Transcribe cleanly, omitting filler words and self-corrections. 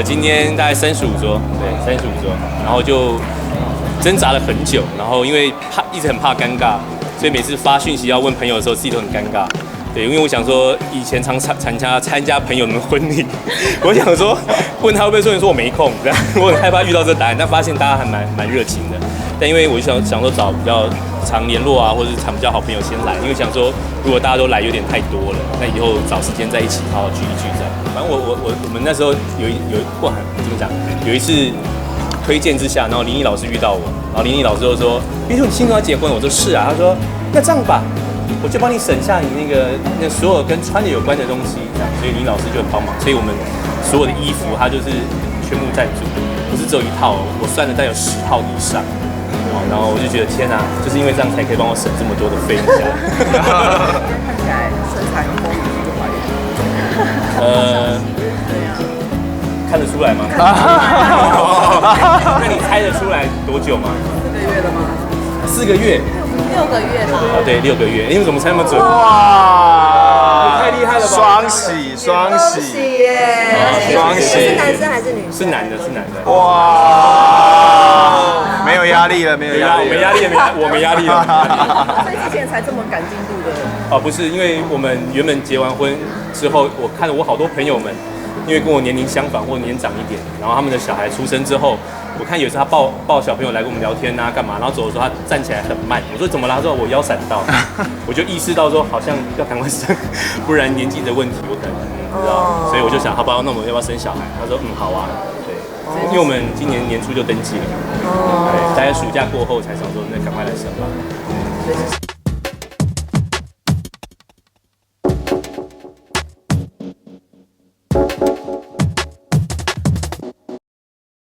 今天大概35桌，对，35桌，然后就挣扎了很久，然后因为一直很怕尴尬，所以每次发讯息要问朋友的时候，自己都很尴尬。对，因为我想说，以前常参加朋友们婚礼，我想说问他会不会说你说我没空，这样我很害怕遇到这个答案，但发现大家还蛮热情的。但因为我就想说找比较常联络啊，或者是常比较好朋友先来，因为想说如果大家都来有点太多了，那以后找时间在一起好好聚一聚这样。反正我们那时候哇怎么讲？有一次推荐之下，然后林毅老师遇到我，然后林毅老师就说：“比如说你新要结婚，我说是啊。”他说：“那这样吧。”我就帮你省下你那所有跟穿的有关的东西，这样，所以林老师就很帮忙，所以我们所有的衣服他就是全部赞助，不是只有一套，我算了大概有10套以上，然后我就觉得天啊，就是因为这样才可以帮我省这么多的费用下来。看起来身材很丰腴的怀孕。看得出来吗？那你猜得出来多久吗4个月了吗？4个月。6个月了。哦，对，6个月。你们怎么猜那么准？哇，太厉害了吧！双喜双喜耶！双喜，是男生还是女生？是男的，是男的。哇，没有压力了，没有压力，我没压力了，我没压力了。所以之前才这么赶进度的。哦，不是，因为我们原本结完婚之后，我看了我好多朋友们，因为跟我年龄相仿或年长一点，然后他们的小孩出生之后。我看有一次他抱小朋友来跟我们聊天啊，干嘛？然后走的时候他站起来很慢。我说怎么啦？他说我腰闪到，我就意识到说好像要赶快生，不然年纪的问题我可能不知道。所以我就想，好吧，那我们要不要生小孩？他说好啊，对，因为我们今年年初就登记了，对，大概暑假过后才想说那赶快来生吧。